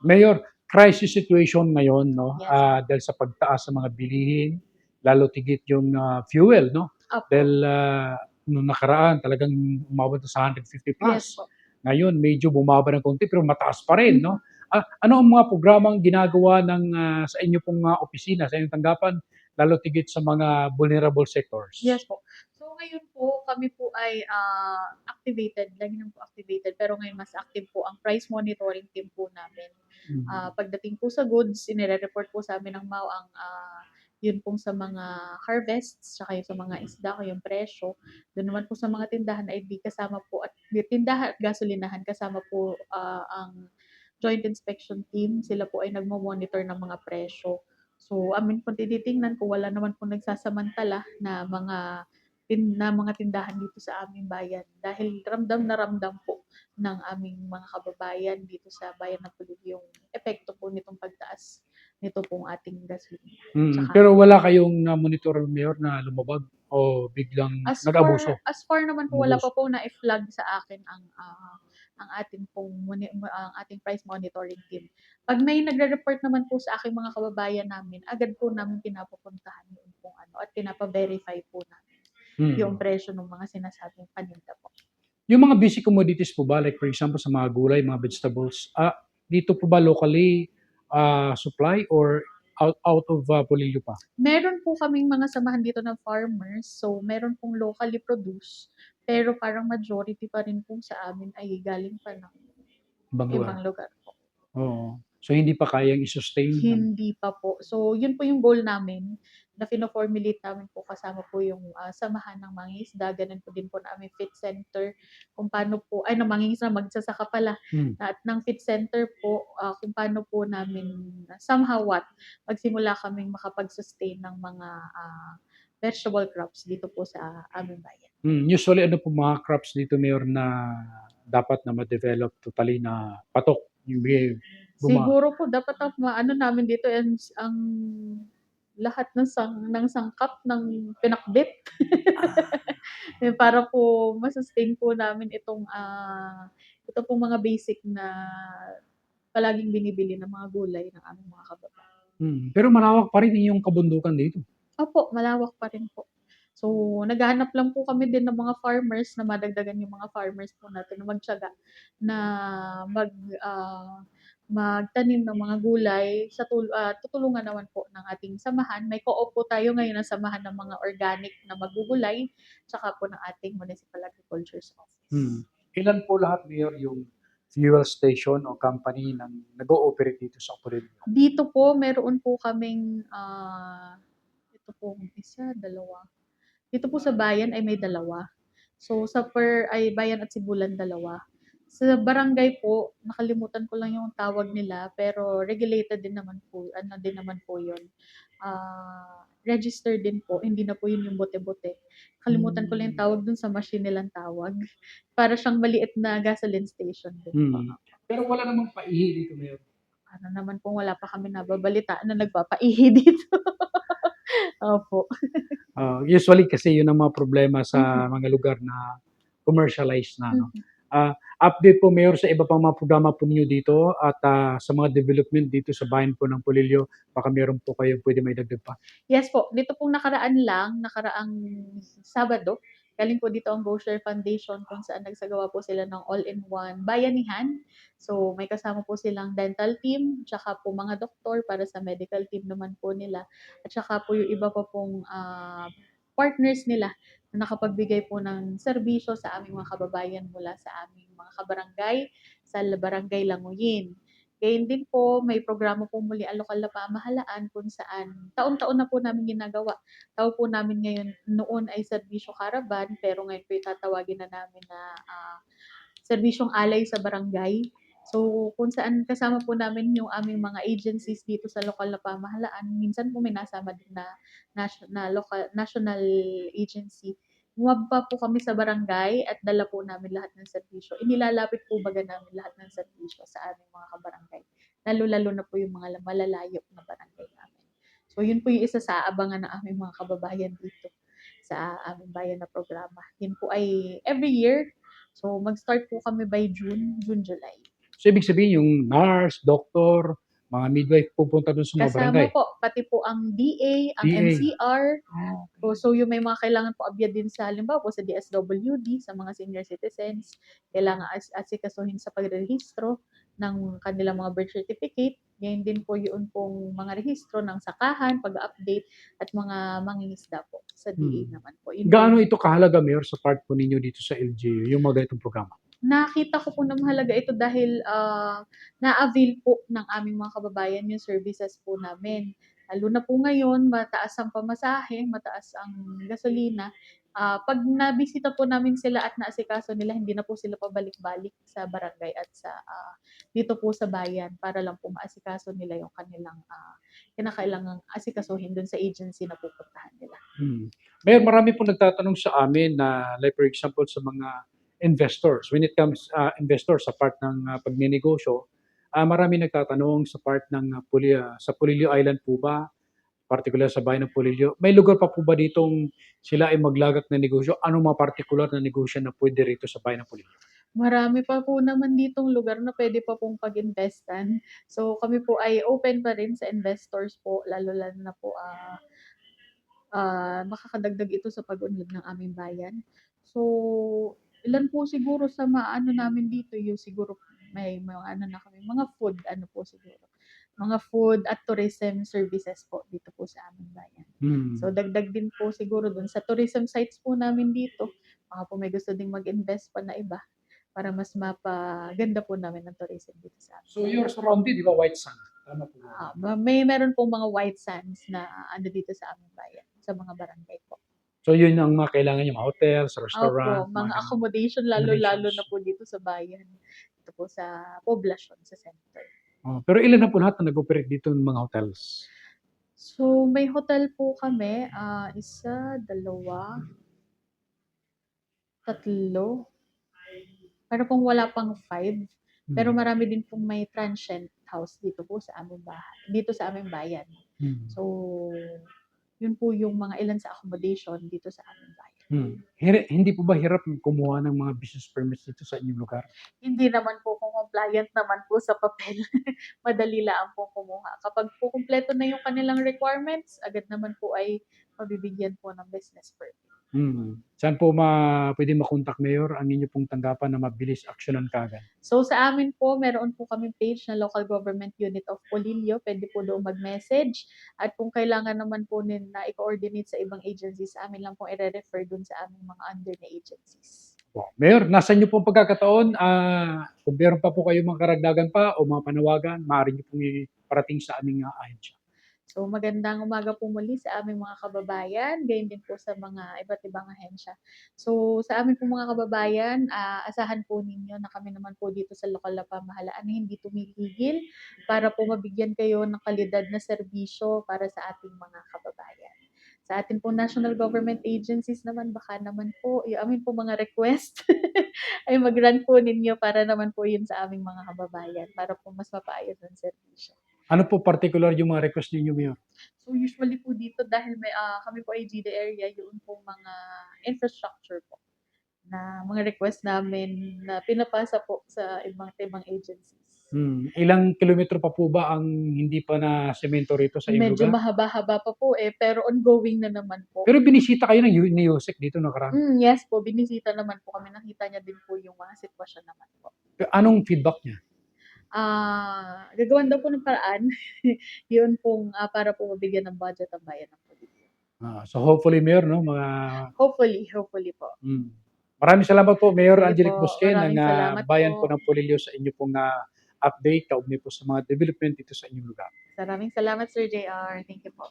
Mayor, crisis situation ngayon, no? Yes po. Dahil sa pagtaas ng mga bilihin, lalo tigit yung fuel, no? Opo. Dahil nung nakaraan talagang umabot na sa 150 Yes plus. po. Ngayon, medyo bumaba ng konti pero mataas pa rin, no? Mhm. Ano ang mga programang ginagawa ng sa inyo pong opisina, sa inyong tanggapan, lalo tigit sa mga vulnerable sectors? Yes po. So ngayon po, kami po ay activated, lagi naman po activated, pero ngayon mas active po ang price monitoring team po namin. Mm. Pagdating po sa goods, inire-report po sa amin ng MAU ang yun pong sa mga harvests, tsaka yung sa mga isda, yung presyo. Doon naman po sa mga tindahan ay di kasama po, at tindahan at gasolinahan kasama po ang joint inspection team. Sila po ay nagmo-monitor ng mga presyo. So, amin po tinitingnan kung wala naman po nagsasamantala na mga tindahan dito sa aming bayan. Dahil ramdam na ramdam po ng aming mga kababayan dito sa bayan ng Pulig yung epekto po nitong pagtaas nito pong ating gasolina. Pero wala kayong na-monitor, Mayor, na lumabag o biglang nag-abuso? As far naman po, wala pa Umabuso? po na i-flag sa akin ang ating price monitoring team. Pag may nagre-report naman po sa aking mga kababayan namin, agad po namin pinapupuntahan yung kung ano at pinapa-verify po namin yung Mm. presyo ng mga sinasabing paninda po. Yung mga basic commodities po ba, like for example sa mga gulay, mga vegetables, dito po ba locally supply or out of Polillo pa? Meron po kaming mga samahan dito ng farmers, so meron pong locally produce, pero parang majority pa rin po sa amin ay galing pa ng Ibang lugar? ibang lugar po. Oo. So hindi pa kayang i-sustain? Hindi pa po. So, yun po yung goal namin na fino-formulate namin po kasama po yung samahan ng mangingisda. Ganun po din po na aming feed center kung paano po, ay, ng mangingisda, magsasaka pala. Hmm. At ng feed center po, kung paano po namin somehow magsimula kaming makapag-sustain ng mga vegetable crops dito po sa aming bayan. Usually ano po mga crops dito, Mayor, na dapat na ma-develop totally na patok? Yung Siguro po dapat ang maano namin dito ang lahat ng sangkap ng pinakbit. Para po ma-sustain po namin ito pong mga basic na palaging binibili ng mga gulay ng aming mga kababayan. Pero malawak pa rin yung kabundukan dito. Opo, malawak pa rin po. So, naghahanap lang po kami din ng mga farmers na madagdagan yung mga farmers po natin na magtiyaga na mag ah, magtanim ng mga gulay tutulungan naman po ng ating samahan. May co-op po tayo ngayon ng samahan ng mga organic na magugulay tsaka po ng ating Municipal Agriculture's Office. Ilan po lahat, Mayor, yung fuel station o company na nag-ooperate dito sa Polillo? Dito po meron po kaming ito po isa, dalawa. Dito po sa bayan ay may dalawa. So sa ay bayan at Sibulan dalawa. Sa barangay po, nakalimutan ko lang yung tawag nila pero regulated din naman po, ano din naman po 'yon. Registered din po, hindi na po 'yun yung bote-bote. Kalimutan ko lang yung tawag dun sa machine nilang tawag. Para siyang maliit na gasoline station din po. Pero wala namang paihi dito, Mayor? Ano naman kung wala pa kami nababalitaan na nagpapaihi dito. Opo. Usually kasi yun ang mga problema sa Mhm. mga lugar na commercialized na, no? Mhm. Update po, Mayor, sa iba pang mga programa po ninyo dito at sa mga development dito sa bayan po ng Polillo, baka meron po kayong pwede maidagdag pa? Yes po, dito pong nakaraang Sabado, galing po dito ang Go Share Foundation kung saan nagsagawa po sila ng all-in-one bayanihan. So, may kasama po silang dental team, tsaka po mga doktor para sa medical team naman po nila. At tsaka po yung iba pa pong partners nila na nakapagbigay po ng serbisyo sa aming mga kababayan mula sa aming mga kabarangay, sa Barangay Languyin. Gayun din po, may programa po muli ang lokal na pamahalaan kung saan taon-taon na po namin ginagawa. Tawag po namin ngayon, noon ay serbisyo karaban, pero ngayon po itatawagin na namin na serbisyong alay sa barangay. So, kung saan kasama po namin yung aming mga agencies dito sa lokal na pamahalaan. Minsan po may nasama din na national agency. Bumaba po kami sa barangay at dala po namin lahat ng serbisyo. Inilalapit po baga namin lahat ng serbisyo sa aming mga kabarangay. Lalo-lalo na po yung mga malalayo na barangay namin. So, yun po yung isa sa abangan ng aming mga kababayan dito sa aming bayan na programa. Yun po ay every year. So, mag-start po kami by June, July. So, ibig sabihin yung nurse, doktor, mga midwife pupunta dun sa mga Kasama barangay? po, pati po ang DA, ang DA? NCR. Oh, So yung may mga kailangan po abya din sa halimbawa po sa DSWD, sa mga senior citizens, kailangan asikasuhin sa pagrehistro ng kanilang mga birth certificate. Ngayon din po yun pong mga rehistro ng sakahan, pag-update, at mga mangingisda po sa DA hmm. naman po. Yun po Gaano yung ito kahalaga, Mayor, sa part po ninyo dito sa LGU, yung mga ganitong programa? nakita ko po na mahalaga ito dahil na-avail po ng aming mga kababayan yung services po namin. Lalo na po ngayon, mataas ang pamasahe, mataas ang gasolina. Pag nabisita po namin sila at naasikaso nila, hindi na po sila pabalik-balik sa barangay at sa dito po sa bayan para lang po maasikaso nila yung kanilang kinakailangang asikasuhin dun sa agency na pupuntahan nila. Mayor, marami po nagtatanong sa amin na like for example sa mga investors, when it comes investors sa part ng pagninegosyo, marami nagtatanong sa part ng sa Polillo Island po ba, particular sa bayan ng Polillo, may lugar pa po ba ditong sila ay maglagak na negosyo? Anong mga particular na negosyo na pwede rito sa bayan ng Polillo? Marami pa po naman ditong lugar na pwede pa pong pag-investan. So kami po ay open pa rin sa investors po, lalo-lalo na po makakadagdag ito sa pag-unlad ng aming bayan. So, ilan po siguro sa maano namin dito, yung siguro may mga ano na kami, mga food, ano po siguro. Mga food at tourism services po dito po sa aming bayan. So, dagdag din po siguro dun sa tourism sites po namin dito. Baka po may gusto ding mag-invest pa na iba para mas mapaganda po namin ang tourism dito sa amin. So you're surrounded, di ba, White Sand? Tama po. Meron pong mga white sands na ano dito sa aming bayan, sa mga barangay po. So yun ang mga kailangan niyo, mga hotels, Opo, restaurant, mga ganun. accommodation lalo-lalo na po dito sa bayan. Dito po sa poblasyon, sa center. Oh, pero ilan na po lahat na nag-operate dito ng mga hotels? So, may hotel po kami, isa, dalawa, tatlo. Pero kung wala pang 5, pero marami din pong may transient house dito po sa aming bahay, dito sa aming bayan. So, yun po yung mga ilan sa accommodation dito sa aming bayan. Hindi po ba hirap kumuha ng mga business permits dito sa inyong lugar? Hindi naman po kung compliant naman po sa papel. Madali lang po kumuha. Kapag po kumpleto na yung kanilang requirements, agad naman po ay mabibigyan po ng business permit. Saan po pwede makontak, Mayor, ang inyo pong tanggapan na mabilis aksyonan kaagad? So sa amin po, meron po kaming page na Local Government Unit of Polillo. Pwede po doon mag-message. At kung kailangan naman po na i-coordinate sa ibang agencies, sa amin lang po i-refer doon sa aming mga under na agencies. Mayor, nasa inyo pong pagkakataon, kung meron pa po kayong mga karagdagan pa o mga panawagan, maaari niyo pong iparating sa aming ahensya. So magandang umaga po muli sa aming mga kababayan, gayon din po sa mga iba't ibang ahensya. So sa aming po mga kababayan, asahan po ninyo na kami naman po dito sa lokal na pamahalaan na hindi tumitigil para po mabigyan kayo ng kalidad na serbisyo para sa ating mga kababayan. Sa ating po national government agencies naman, baka naman po, yung amin po mga request ay mag-run po ninyo para naman po yun sa aming mga kababayan para po mas mapaayos ang serbisyo. Ano po particular yung mga request ninyo, Mayor? So usually po dito dahil kami po ay GD area, yun po mga infrastructure po na mga request namin na pinapasa po sa ibang agencies. Ilang kilometro pa po ba ang hindi pa na semento rito sa iyong Medyo lugar? mahaba-haba pa po pero ongoing na naman po. Pero binisita kayo ni Yusek dito nakaraan. Yes po, binisita naman po kami. Nakita niya din po yung mga sitwasyon naman po. Anong feedback niya? Gagawan daw po ng paraan. Yun pong para po mabigyan ng budget ang bayan ng Polillo. So hopefully, Mayor, no, Hopefully po. Maraming salamat po, Mayor Sige Angelic po, Bosque ng maraming salamat bayan po. po ng Polillo sa inyo pong update kaugnay po sa mga development dito sa inyong lugar. Maraming salamat Sir JR. Thank you po.